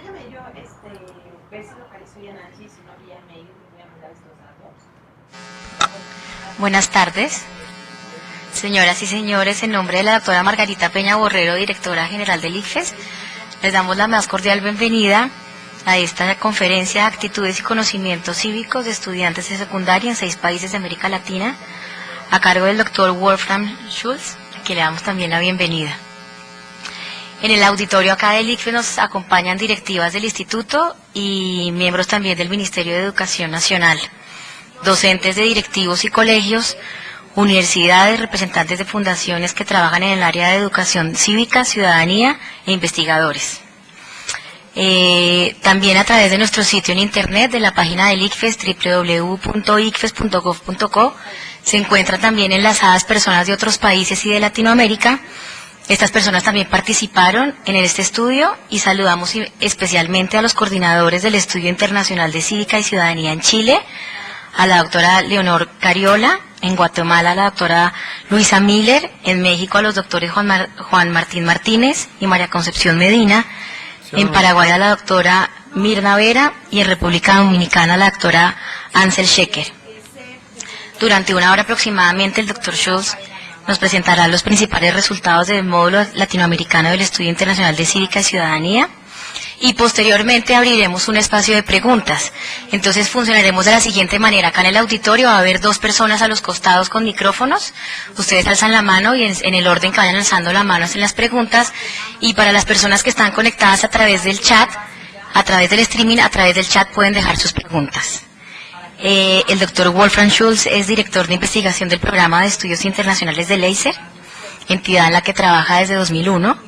Déjame yo ver si localizo bien a Angie, si no vía mail, me voy a mandar estos datos. Buenas tardes. Señoras y señores, en nombre de la doctora Margarita Peña Borrero, directora general del ICFES, les damos la más cordial bienvenida a esta conferencia de actitudes y conocimientos cívicos de estudiantes de secundaria en 6 países de América Latina, a cargo del doctor Wolfram Schulz, que le damos también la bienvenida. En el auditorio acá del ICFES nos acompañan directivas del instituto y miembros también del Ministerio de Educación Nacional, docentes de directivos y colegios, universidades, representantes de fundaciones que trabajan en el área de educación cívica, ciudadanía e investigadores. También a través de nuestro sitio en internet, de la página del ICFES, www.icfes.gov.co, se encuentran también enlazadas personas de otros países y de Latinoamérica. Estas personas también participaron en este estudio y saludamos especialmente a los coordinadores del Estudio Internacional de Cívica y Ciudadanía en Chile, a la doctora Leonor Cariola, en Guatemala a la doctora Luisa Miller, en México a los doctores Juan Martín Martínez y María Concepción Medina, en Paraguay a la doctora Mirna Vera y en República Dominicana a la doctora Ansel Shecker. Durante 1 hora aproximadamente el doctor Schulz nos presentará los principales resultados del módulo latinoamericano del Estudio Internacional de Cívica y Ciudadanía y posteriormente abriremos un espacio de preguntas. Entonces funcionaremos de la siguiente manera. Acá en el auditorio va a haber 2 personas a los costados con micrófonos. Ustedes alzan la mano y en el orden que vayan alzando la mano hacen las preguntas. Y para las personas que están conectadas a través del chat, a través del streaming, a través del chat pueden dejar sus preguntas. El doctor Wolfram Schulz es director de investigación del Programa de Estudios Internacionales de LASER, entidad en la que trabaja desde 2001.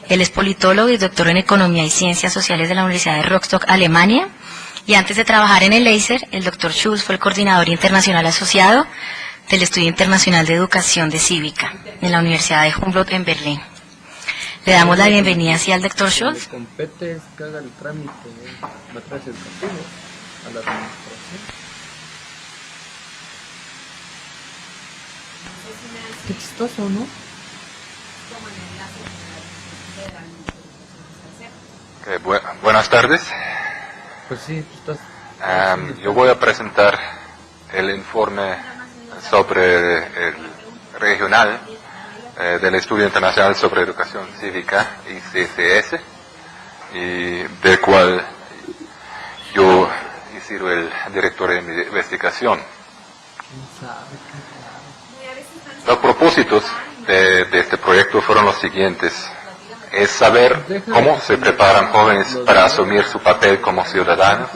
Él es politólogo y doctor en Economía y Ciencias Sociales de la Universidad de Rostock, Alemania. Y antes de trabajar en el LASER, el doctor Schulz fue el coordinador internacional asociado del Estudio Internacional de Educación de Cívica en la Universidad de Humboldt en Berlín. Le damos la bienvenida así al doctor Schulz. Le compete que haga el trámite de matriz educativa a la administración. Qué chistoso, ¿no? Okay, buenas tardes. Pues sí, tú estás... Yo voy a presentar el informe sobre el regional del Estudio Internacional sobre Educación Cívica, ICCS, y del cual yo he sido el director de investigación. Los propósitos de este proyecto fueron los siguientes. Es saber cómo se preparan jóvenes para asumir su papel como ciudadanos.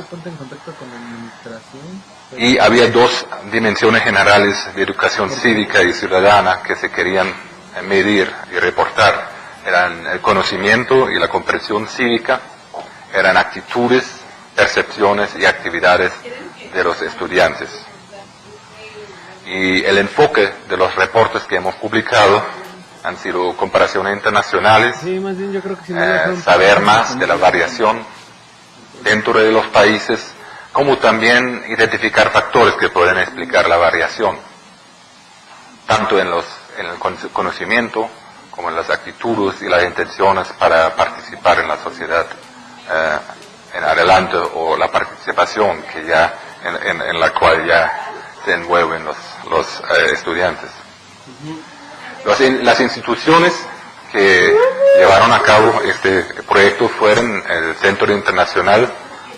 Y había 2 dimensiones generales de educación cívica y ciudadana que se querían medir y reportar. Eran el conocimiento y la comprensión cívica, eran actitudes, percepciones y actividades de los estudiantes. Y el enfoque de los reportes que hemos publicado han sido comparaciones internacionales, Sí, más bien yo creo que saber más de la variación dentro de los países, como también identificar factores que pueden explicar la variación, tanto en el conocimiento como en las actitudes y las intenciones para participar en la sociedad en adelante, o la participación que ya en la cual ya se envuelven los estudiantes. Las instituciones que llevaron a cabo este proyecto fueron el Centro Internacional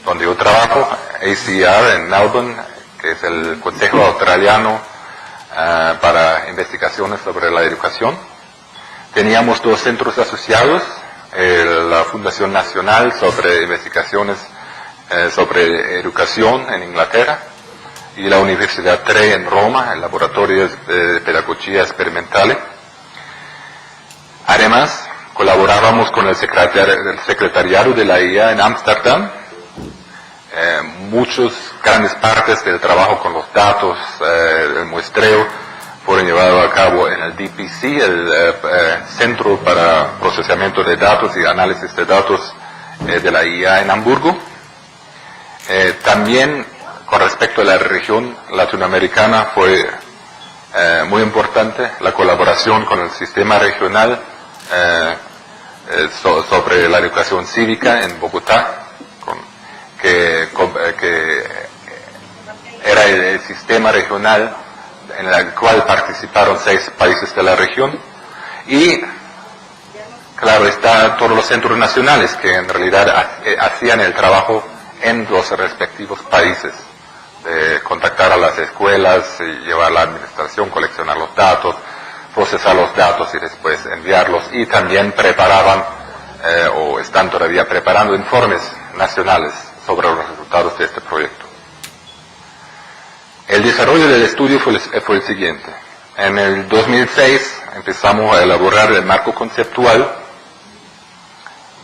donde yo trabajo, ACR en Melbourne, que es el Consejo Australiano para Investigaciones sobre la Educación. Teníamos 2 centros asociados, la Fundación Nacional sobre Investigaciones sobre Educación en Inglaterra, y la Universidad TRE en Roma, el Laboratorio de Pedagogía Experimental. Además, colaborábamos con el secretariado de la IA en Ámsterdam. Muchas grandes partes del trabajo con los datos, el muestreo, fueron llevados a cabo en el DPC, el Centro para Procesamiento de Datos y Análisis de Datos de la IA en Hamburgo. También, con respecto a la región latinoamericana, fue muy importante la colaboración con el sistema regional sobre la educación cívica en Bogotá, era el sistema regional en el cual participaron 6 países de la región. Y claro, está todos los centros nacionales que en realidad hacían el trabajo en los respectivos países, de contactar a las escuelas, llevar la administración, coleccionar los datos, procesar los datos y después enviarlos, y también preparaban o están todavía preparando informes nacionales sobre los resultados de este proyecto. El desarrollo del estudio fue el siguiente. En el 2006 empezamos a elaborar el marco conceptual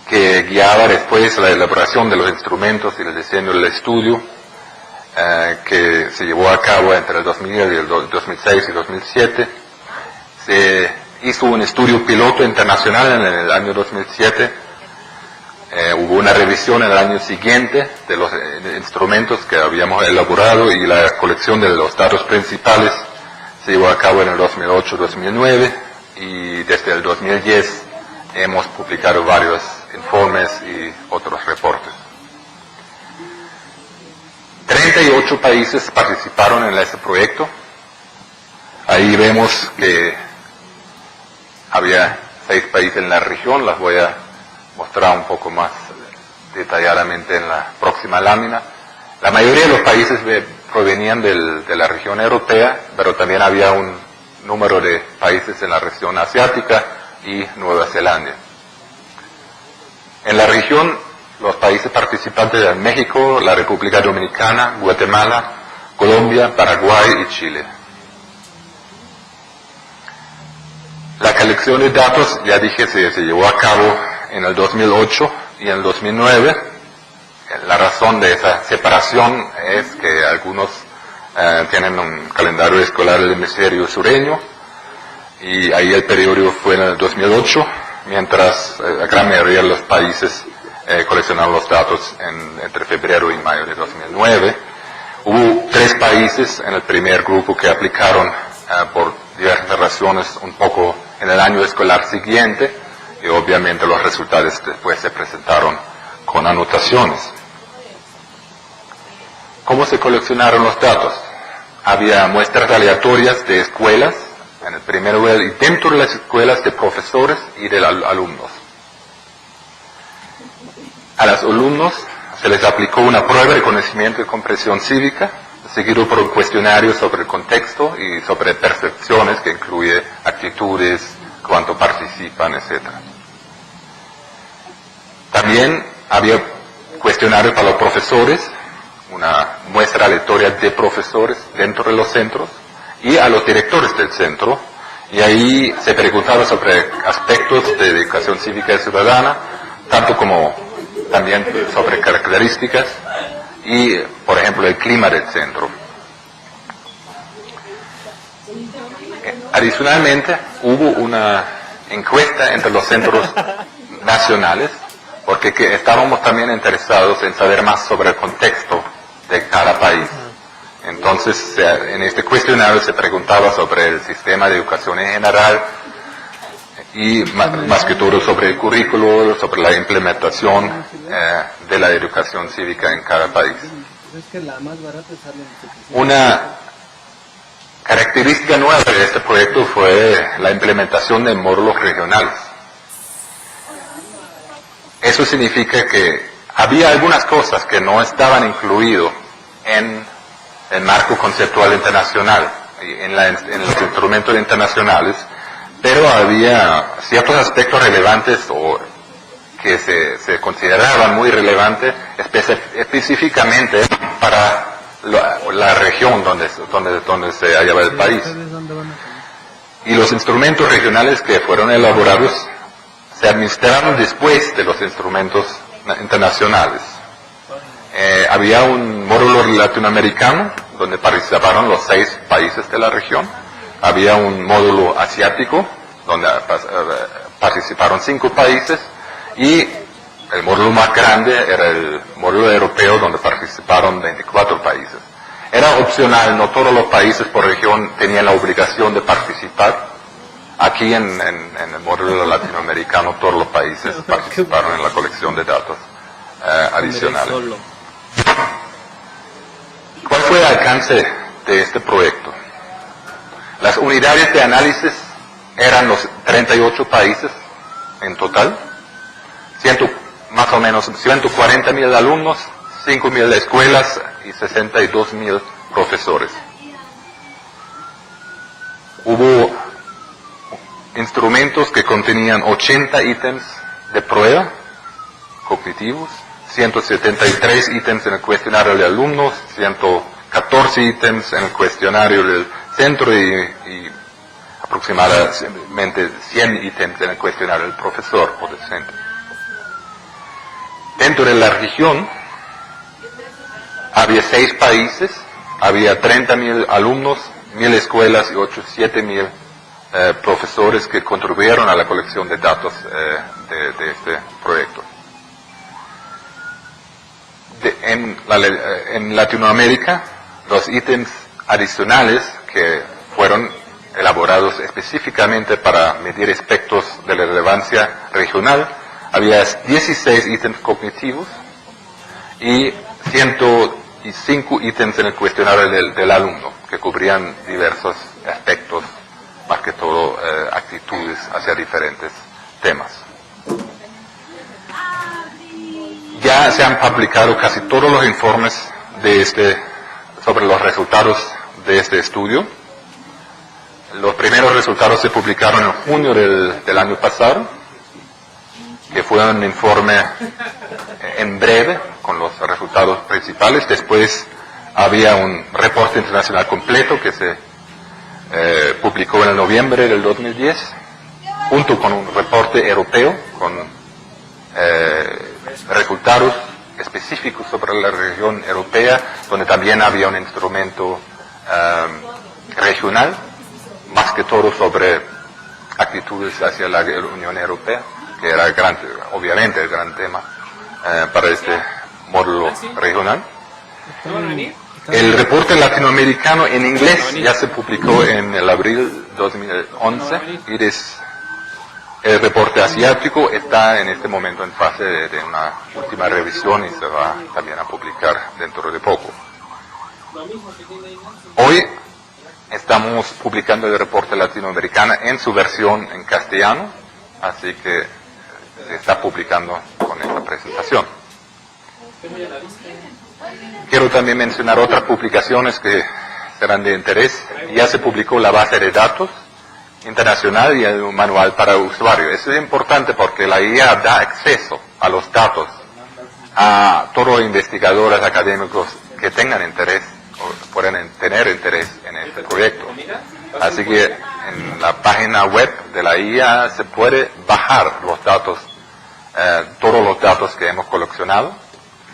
que guiaba después la elaboración de los instrumentos y el diseño del estudio, que se llevó a cabo entre el 2006 y 2007. Se hizo un estudio piloto internacional en el año 2007. Hubo una revisión en el año siguiente de los instrumentos que habíamos elaborado, y la colección de los datos principales se llevó a cabo en el 2008-2009, y desde el 2010 hemos publicado varios informes y otros reportes. 38 países participaron en este proyecto. Ahí vemos que había 6 países en la región, las voy a mostrar un poco más detalladamente en la próxima lámina. La mayoría de los países provenían de la región europea, pero también había un número de países en la región asiática y Nueva Zelanda. En la región, los países participantes eran México, la República Dominicana, Guatemala, Colombia, Paraguay y Chile. La colección de datos, ya dije, se llevó a cabo en el 2008 y en el 2009. La razón de esa separación es que algunos tienen un calendario escolar del hemisferio sureño, y ahí el periodo fue en el 2008, mientras la gran mayoría de los países coleccionaron los datos entre febrero y mayo de 2009. Hubo 3 países en el primer grupo que aplicaron por diversas razones un poco en el año escolar siguiente, y obviamente los resultados después se presentaron con anotaciones. ¿Cómo se coleccionaron los datos? Había muestras aleatorias de escuelas en el primer lugar, y dentro de las escuelas de profesores y de alumnos. A los alumnos se les aplicó una prueba de conocimiento y comprensión cívica, seguido por un cuestionario sobre el contexto y sobre percepciones, que incluye actitudes, cuánto participan, etc. También había cuestionarios para los profesores, una muestra aleatoria de profesores dentro de los centros, y a los directores del centro, y ahí se preguntaba sobre aspectos de educación cívica y ciudadana, tanto como también sobre características y, por ejemplo, el clima del centro. Adicionalmente, hubo una encuesta entre los centros nacionales, porque estábamos también interesados en saber más sobre el contexto de cada país. Entonces, en este cuestionario se preguntaba sobre el sistema de educación en general, y más que todo sobre el currículo, sobre la implementación de la educación cívica en cada país. Una característica nueva de este proyecto fue la implementación de módulos regionales. Eso significa que había algunas cosas que no estaban incluidas en el marco conceptual internacional, en los instrumentos internacionales, pero había ciertos aspectos relevantes o que se consideraban muy relevantes específicamente para la región donde se hallaba el país. Y los instrumentos regionales que fueron elaborados se administraron después de los instrumentos internacionales. Había un módulo latinoamericano donde participaron los 6 países de la región. Había un módulo asiático donde participaron 5 países, y el módulo más grande era el módulo europeo donde participaron 24 países. Era opcional, no todos los países por región tenían la obligación de participar. Aquí en el módulo latinoamericano todos los países participaron en la colección de datos adicionales. ¿Cuál fue el alcance de este proyecto? Las unidades de análisis eran los 38 países en total, más o menos 140.000 alumnos, 5.000 escuelas y 62.000 profesores. Hubo instrumentos que contenían 80 ítems de prueba cognitivos, 173 ítems en el cuestionario de alumnos, 114 ítems en el cuestionario del centro y aproximadamente 100 ítems en el cuestionario del profesor o del centro. Dentro de la región había 6 países, había 30.000 alumnos, 1.000 escuelas y 7.000 profesores que contribuyeron a la colección de datos de este proyecto. En Latinoamérica, los ítems adicionales que fueron elaborados específicamente para medir aspectos de la relevancia regional, había 16 ítems cognitivos y 105 ítems en el cuestionario del alumno, que cubrían diversos aspectos, más que todo actitudes hacia diferentes temas. Ya se han publicado casi todos los informes sobre los resultados de este estudio. Los primeros resultados se publicaron en junio del año pasado, que fue un informe en breve con los resultados principales. Después había un reporte internacional completo que se publicó en noviembre del 2010, junto con un reporte europeo con resultados específicos sobre la región europea, donde también había un instrumento regional, más que todo sobre actitudes hacia la Unión Europea, que era obviamente el gran tema para este módulo regional. El reporte latinoamericano en inglés ya se publicó en el abril 2011 y el reporte asiático está en este momento en fase de una última revisión y se va también a publicar dentro de poco. Hoy estamos publicando el reporte latinoamericano en su versión en castellano, así que se está publicando con esta presentación. Quiero también mencionar otras publicaciones que serán de interés. Ya se publicó la base de datos internacional y el manual para usuario. Eso es importante porque la IA da acceso a los datos a todos los investigadores académicos que tengan interés o puedan tener interés en este proyecto. Así que en la página web de la IA se puede bajar los datos, todos los datos que hemos coleccionado.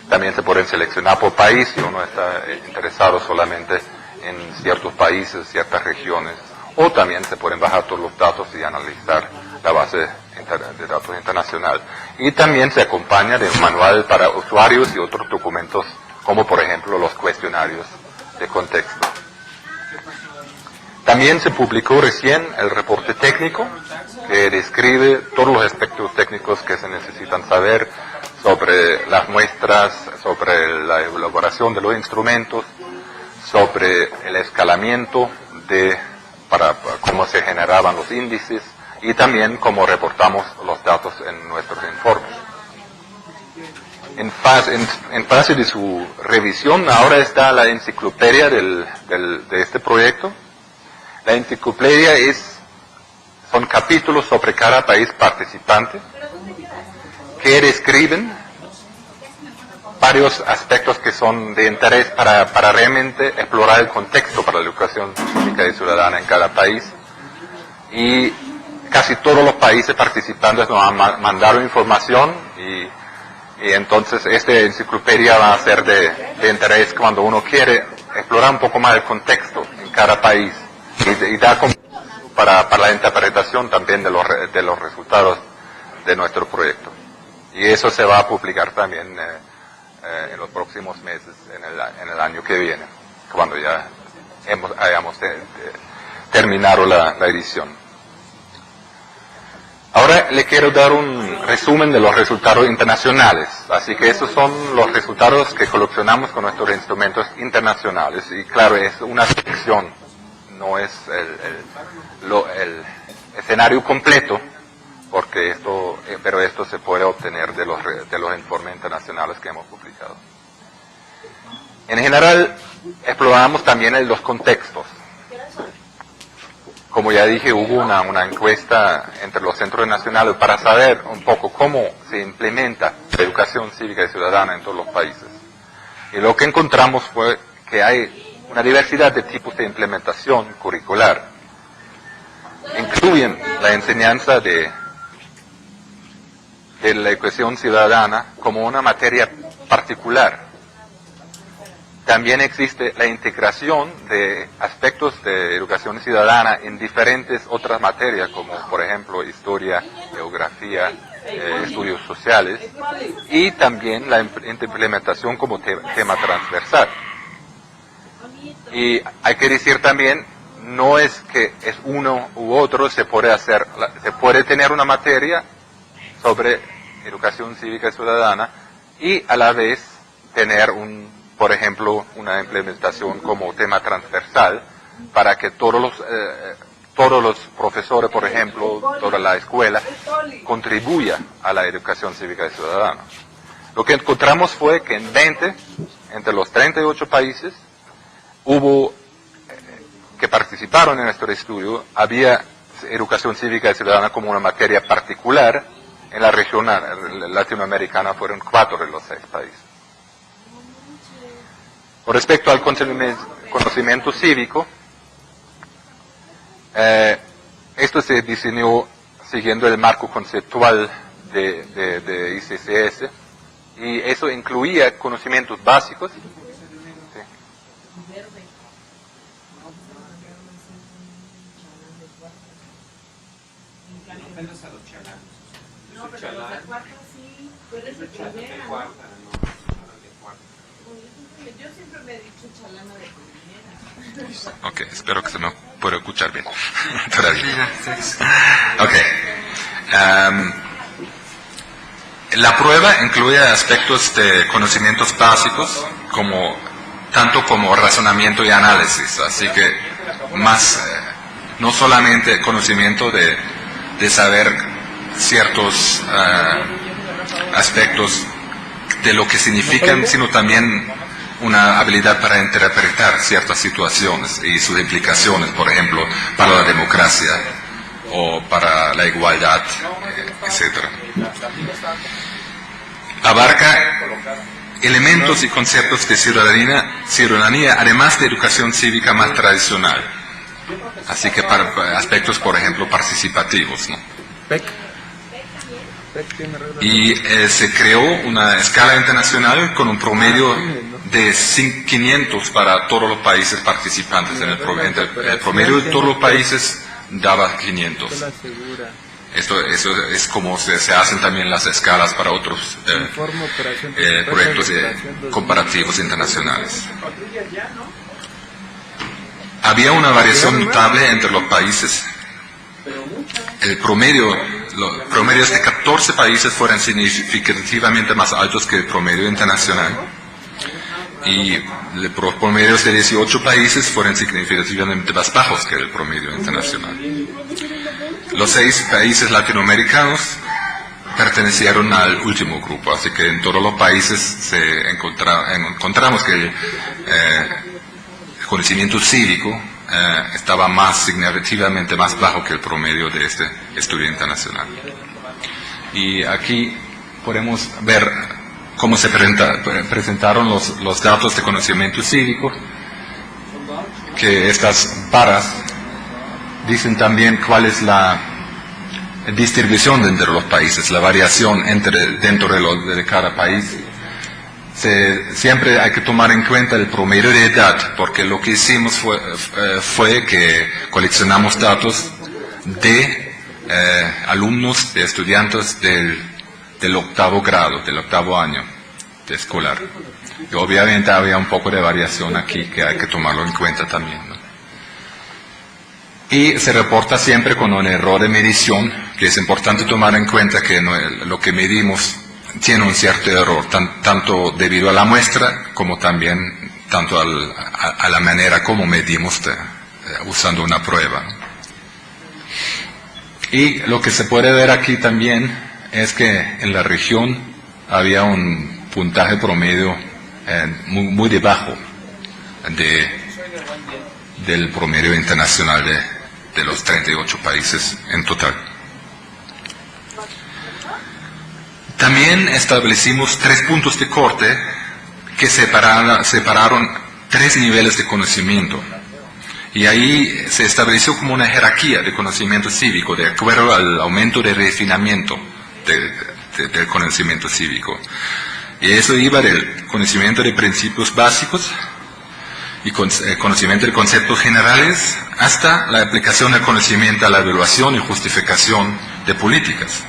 También se pueden seleccionar por país si uno está interesado solamente en ciertos países, ciertas regiones. O también se pueden bajar todos los datos y analizar la base de datos internacional. Y también se acompaña de un manual para usuarios y otros documentos, como por ejemplo los cuestionarios de contexto. También se publicó recién el reporte técnico, que describe todos los aspectos técnicos que se necesitan saber sobre las muestras, sobre la elaboración de los instrumentos, sobre el escalamiento para cómo se generaban los índices y también cómo reportamos los datos en nuestros informes. En fase de su revisión, ahora está la enciclopedia de este proyecto. La enciclopedia son capítulos sobre cada país participante que describen varios aspectos que son de interés para realmente explorar el contexto para la educación cívica y ciudadana en cada país. Y casi todos los países participantes nos han mandado información y entonces esta enciclopedia va a ser de interés cuando uno quiere explorar un poco más el contexto en cada país y dar para la interpretación también de los resultados de nuestro proyecto. Y eso se va a publicar también en los próximos meses, en el año que viene, cuando ya hayamos terminado la edición. Ahora le quiero dar un resumen de los resultados internacionales. Así que estos son los resultados que coleccionamos con nuestros instrumentos internacionales. Y claro, es una selección, no es el escenario completo, porque pero esto se puede obtener de los informes internacionales que hemos publicado. En general, exploramos también los contextos. Como ya dije, hubo una encuesta entre los centros nacionales para saber un poco cómo se implementa la educación cívica y ciudadana en todos los países. Y lo que encontramos fue que hay una diversidad de tipos de implementación curricular. Incluyen la enseñanza de la educación ciudadana como una materia particular. También existe la integración de aspectos de educación ciudadana en diferentes otras materias, como por ejemplo historia, geografía, estudios sociales, y también la implementación como tema transversal. Y hay que decir también, no es que es uno u otro, se puede tener una materia sobre educación cívica y ciudadana y a la vez tener por ejemplo, una implementación como tema transversal para que todos los profesores, por ejemplo, toda la escuela, contribuya a la educación cívica y ciudadana. Lo que encontramos fue que entre los 38 países, que participaron en nuestro estudio, había educación cívica y ciudadana como una materia particular. En la región latinoamericana fueron 4 de los 6 países. Con respecto al conocimiento cívico, esto se diseñó siguiendo el marco conceptual de ICCS, y eso incluía conocimientos básicos. Sí. No, pero los de cuarta sí, tú eres el primera, ¿no? Yo siempre me he dicho chalana de primera. Ok, espero que se me pueda escuchar bien. Todavía. Ok. La prueba incluye aspectos de conocimientos básicos, tanto como razonamiento y análisis, así que no solamente conocimiento de saber ciertos aspectos de lo que significan, sino también una habilidad para interpretar ciertas situaciones y sus implicaciones, por ejemplo, para la democracia o para la igualdad, etc. Abarca elementos y conceptos de ciudadanía, además de educación cívica más tradicional. Así que para aspectos, por ejemplo, participativos, ¿no? Y se creó una escala internacional con un promedio de 500 para todos los países participantes. El promedio de todos los países daba 500. Eso es como se hacen también las escalas para otros proyectos comparativos internacionales. Había una variación notable entre los países. Los promedios de 14 países fueron significativamente más altos que el promedio internacional. Y los promedios de 18 países fueron significativamente más bajos que el promedio internacional. Los 6 países latinoamericanos pertenecieron al último grupo, así que en todos los países encontramos que el conocimiento cívico estaba significativamente más bajo que el promedio de este estudio internacional. Y aquí podemos ver cómo se presentaron los datos de conocimiento cívico, que estas barras dicen también cuál es la distribución entre los países, la variación dentro de cada país. Siempre hay que tomar en cuenta el promedio de edad, porque lo que hicimos fue que coleccionamos datos de alumnos, de estudiantes del octavo grado, del octavo año de escolar. Y obviamente había un poco de variación aquí que hay que tomarlo en cuenta también, ¿no? Y se reporta siempre con un error de medición que es importante tomar en cuenta que lo que medimos tiene un cierto error, tanto debido a la muestra como también tanto a la manera como medimos usando una prueba. Y lo que se puede ver aquí también es que en la región había un puntaje promedio muy debajo del promedio internacional de los 38 países en total. También establecimos 3 puntos de corte que separaron 3 niveles de conocimiento. Y ahí se estableció como una jerarquía de conocimiento cívico, de acuerdo al aumento de refinamiento del conocimiento cívico. Y eso iba del conocimiento de principios básicos y conocimiento de conceptos generales hasta la aplicación del conocimiento a la evaluación y justificación de políticas.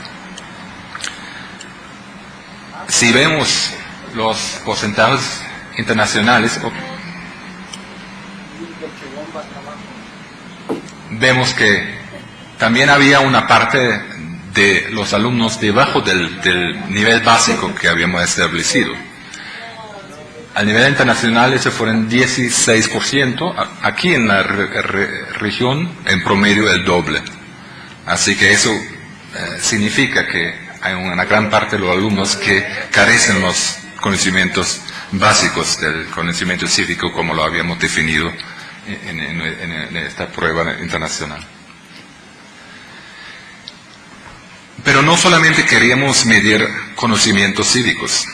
Si vemos los porcentajes internacionales, vemos que también había una parte de los alumnos debajo del nivel básico que habíamos establecido. A nivel internacional eso fueron 16%, aquí en la región en promedio el doble. Así que eso significa que hay una gran parte de los alumnos que carecen los conocimientos básicos del conocimiento cívico como lo habíamos definido en esta prueba internacional. Pero no solamente queríamos medir conocimientos cívicos.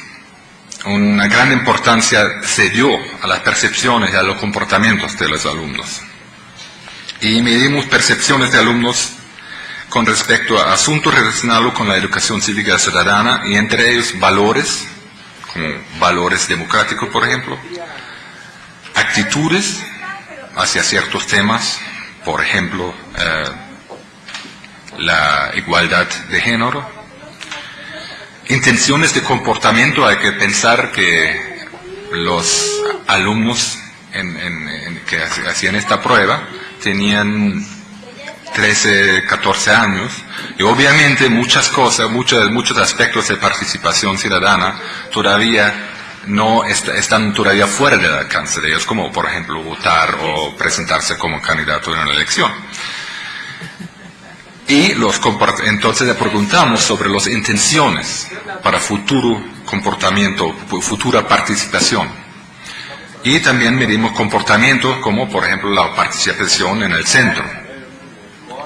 Una gran importancia se dio a las percepciones y a los comportamientos de los alumnos. Y medimos percepciones de alumnos con respecto a asuntos relacionados con la educación cívica ciudadana, y entre ellos valores, como valores democráticos, por ejemplo, actitudes hacia ciertos temas, por ejemplo, la igualdad de género, intenciones de comportamiento. Hay que pensar que los alumnos que hacían esta prueba tenían 13, 14 años, y obviamente muchas cosas, muchos aspectos de participación ciudadana todavía no están todavía fuera del alcance de ellos, como por ejemplo votar o presentarse como candidato en una elección. Y entonces le preguntamos sobre las intenciones para futuro comportamiento, futura participación. Y también medimos comportamientos como por ejemplo la participación en el centro,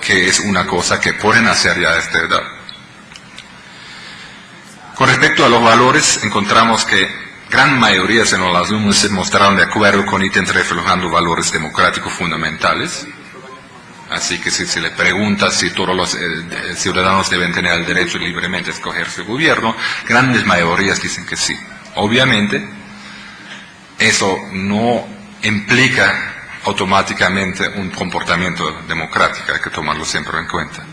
que es una cosa que pueden hacer ya a esta edad. Con respecto a los valores, encontramos que gran mayoría de los alumnos se mostraron de acuerdo con ítems reflejando valores democráticos fundamentales. Así que si se le pregunta si todos los ciudadanos deben tener el derecho de libremente escoger su gobierno, grandes mayorías dicen que sí. Obviamente, eso no implica automáticamente un comportamiento democrático, hay que tomarlo siempre en cuenta.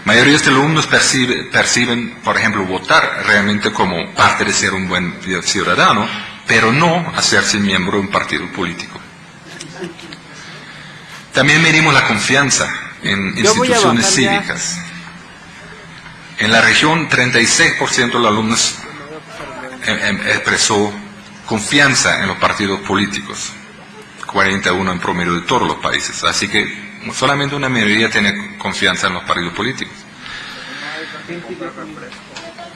Mayorías de los alumnos perciben, por ejemplo, votar realmente como parte de ser un buen ciudadano, pero no hacerse miembro de un partido político. También medimos la confianza en instituciones cívicas. En la región, 36% de los alumnos expresó confianza en los partidos políticos, 41% en promedio de todos los países. Así que solamente una minoría tiene confianza en los partidos políticos.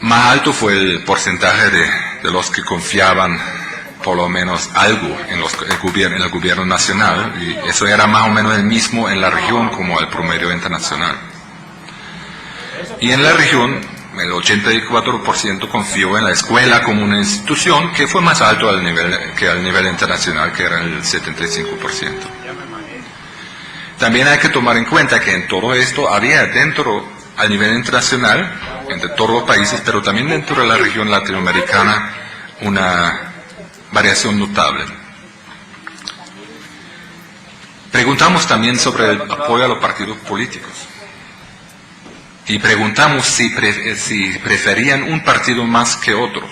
Más alto fue el porcentaje de los que confiaban por lo menos algo en el gobierno nacional, y eso era más o menos el mismo en la región como el promedio internacional. Y en la región, el 84% confió en la escuela como una institución, que fue más alto que al nivel internacional, que era el 75%. También hay que tomar en cuenta que en todo esto había dentro, a nivel internacional, entre todos los países, pero también dentro de la región latinoamericana, una variación notable. Preguntamos también sobre el apoyo a los partidos políticos. Y preguntamos si preferían un partido más que otros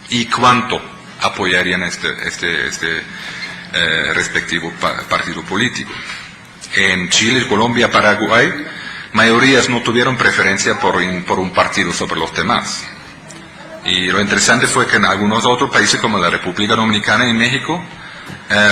y cuánto apoyarían este respectivo partido político. En Chile, Colombia, Paraguay, mayorías no tuvieron preferencia por un partido sobre los demás. Y lo interesante fue que en algunos otros países como la República Dominicana y México